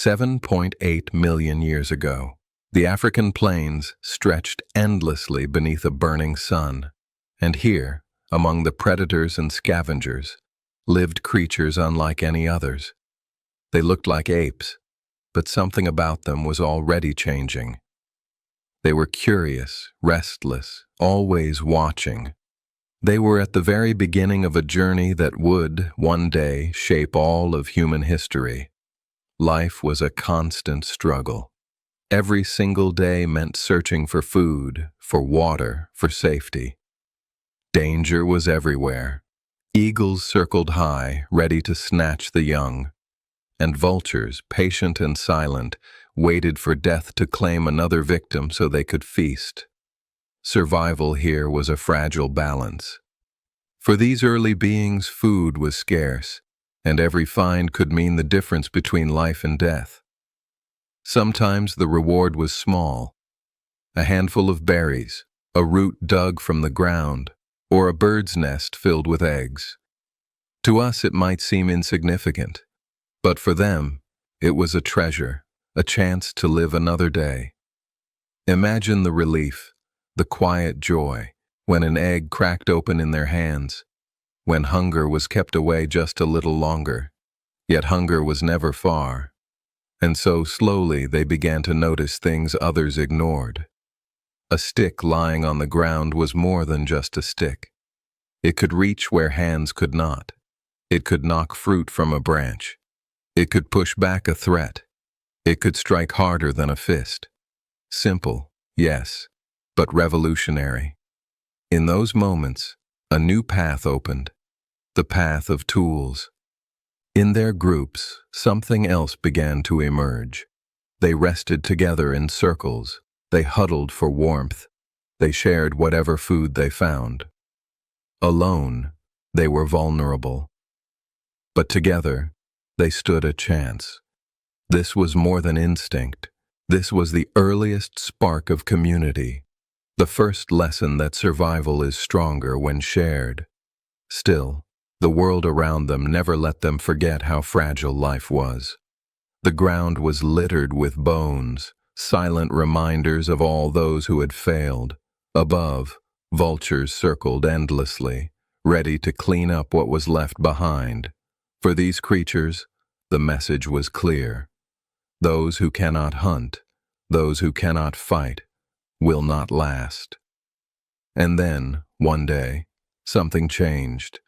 7.8 million years ago, the African plains stretched endlessly beneath a burning sun, and here, among the predators and scavengers, lived creatures unlike any others. They looked like apes, but something about them was already changing. They were curious, restless, always watching. They were at the very beginning of a journey that would, one day, shape all of human history. Life was a constant struggle. Every single day meant searching for food, for water, for safety. Danger was everywhere. Eagles circled high, ready to snatch the young, and vultures, patient and silent, waited for death to claim another victim so they could feast. Survival here was a fragile balance. For these early beings, food was scarce, and every find could mean the difference between life and death. Sometimes the reward was small, a handful of berries, a root dug from the ground, or a bird's nest filled with eggs. To us it might seem insignificant, but for them it was a treasure, a chance to live another day. Imagine the relief, the quiet joy, when an egg cracked open in their hands, when hunger was kept away just a little longer, yet hunger was never far. And so slowly they began to notice things others ignored. A stick lying on the ground was more than just a stick. It could reach where hands could not. It could knock fruit from a branch. It could push back a threat. It could strike harder than a fist. Simple, yes, but revolutionary. In those moments, a new path opened, the path of tools. In their groups, something else began to emerge. They rested together in circles. They huddled for warmth. They shared whatever food they found. Alone, they were vulnerable. But together, they stood a chance. This was more than instinct. This was the earliest spark of community, the first lesson that survival is stronger when shared. Still, the world around them never let them forget how fragile life was. The ground was littered with bones, silent reminders of all those who had failed. Above, vultures circled endlessly, ready to clean up what was left behind. For these creatures, the message was clear. Those who cannot hunt, those who cannot fight, will not last. And then, one day, something changed.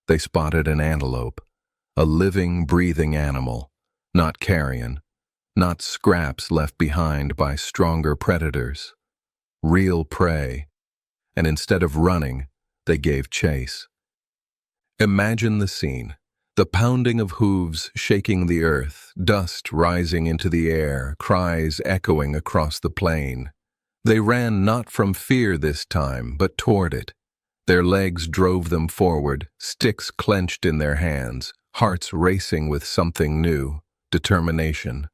They spotted an antelope, a living, breathing animal, not carrion, not scraps left behind by stronger predators. Real prey, and instead of running, they gave chase. Imagine the scene. The pounding of hooves shaking the earth, dust rising into the air, cries echoing across the plain. They ran not from fear this time, but toward it. Their legs drove them forward, sticks clenched in their hands, hearts racing with something new, determination.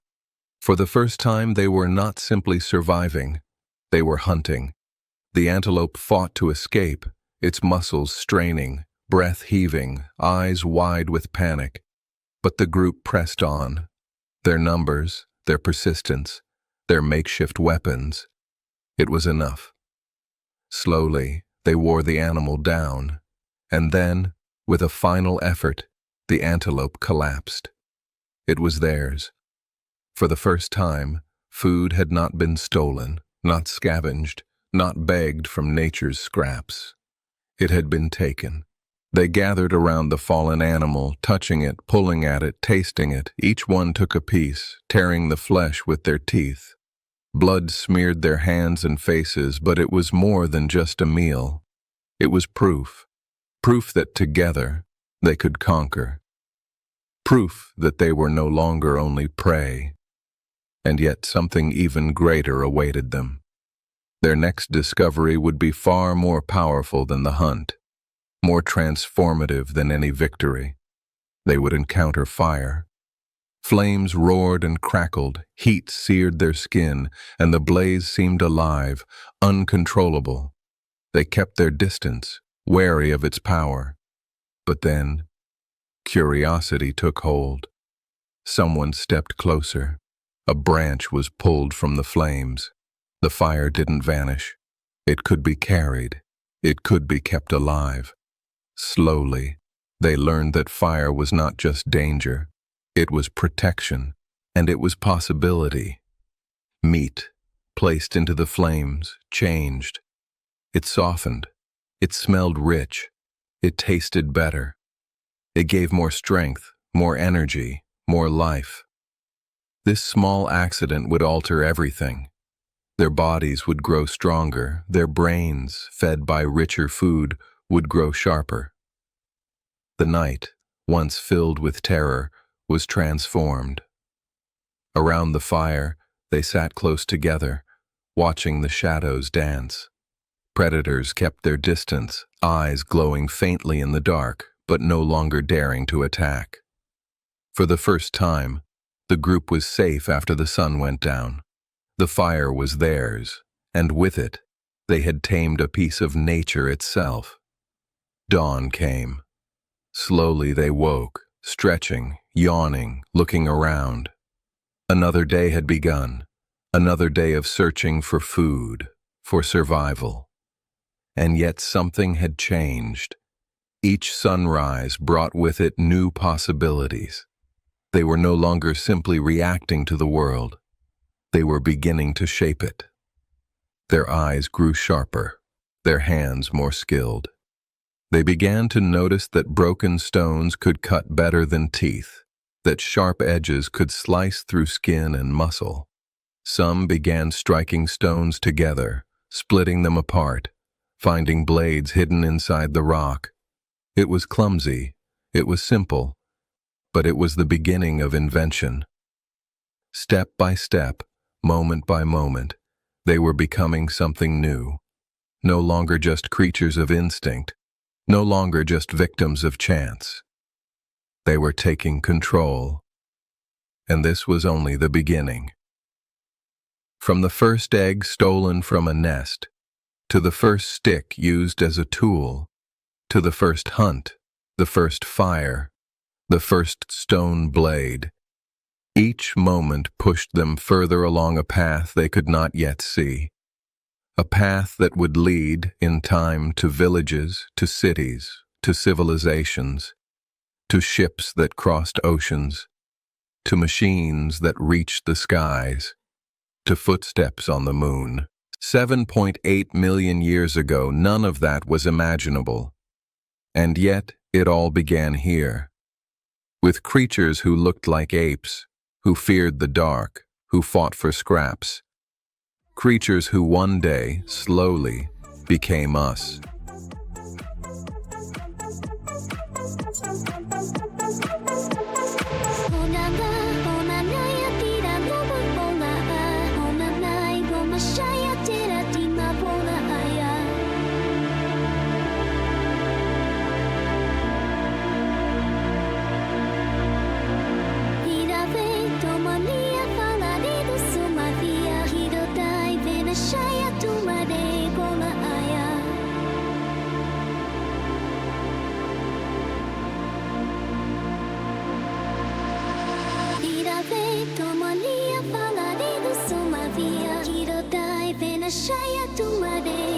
For the first time, they were not simply surviving. They were hunting. The antelope fought to escape, its muscles straining, breath heaving, eyes wide with panic. But the group pressed on. Their numbers, their persistence, their makeshift weapons. It was enough. Slowly, they wore the animal down, and then, with a final effort, the antelope collapsed. It was theirs. For the first time, food had not been stolen, not scavenged, not begged from nature's scraps. It had been taken. They gathered around the fallen animal, touching it, pulling at it, tasting it. Each one took a piece, tearing the flesh with their teeth. Blood smeared their hands and faces, but it was more than just a meal. It was proof. Proof that together they could conquer. Proof that they were no longer only prey. And yet something even greater awaited them. Their next discovery would be far more powerful than the hunt, more transformative than any victory. They would encounter fire. Flames roared and crackled, heat seared their skin, and the blaze seemed alive, uncontrollable. They kept their distance, wary of its power. But then, curiosity took hold. Someone stepped closer. A branch was pulled from the flames. The fire didn't vanish. It could be carried. It could be kept alive. Slowly, they learned that fire was not just danger. It was protection, and it was possibility. Meat, placed into the flames, changed. It softened. It smelled rich. It tasted better. It gave more strength, more energy, more life. This small accident would alter everything. Their bodies would grow stronger, their brains, fed by richer food, would grow sharper. The night, once filled with terror, was transformed. Around the fire, they sat close together, watching the shadows dance. Predators kept their distance, eyes glowing faintly in the dark, but no longer daring to attack. For the first time, the group was safe after the sun went down. The fire was theirs, and with it, they had tamed a piece of nature itself. Dawn came. Slowly they woke, stretching, yawning, looking around. Another day had begun, another day of searching for food, for survival. And yet something had changed. Each sunrise brought with it new possibilities. They were no longer simply reacting to the world. They were beginning to shape it. Their eyes grew sharper, their hands more skilled. They began to notice that broken stones could cut better than teeth, that sharp edges could slice through skin and muscle. Some began striking stones together, splitting them apart, finding blades hidden inside the rock. It was clumsy, it was simple, but it was the beginning of invention. Step by step, moment by moment, they were becoming something new. No longer just creatures of instinct, no longer just victims of chance. They were taking control. And this was only the beginning. From the first egg stolen from a nest, to the first stick used as a tool, to the first hunt, the first fire, the first stone blade. Each moment pushed them further along a path they could not yet see. A path that would lead, in time, to villages, to cities, to civilizations, to ships that crossed oceans, to machines that reached the skies, to footsteps on the moon. 7.8 million years ago, none of that was imaginable. And yet, it all began here. With creatures who looked like apes, who feared the dark, who fought for scraps. Creatures who one day, slowly, became us. Saya tu made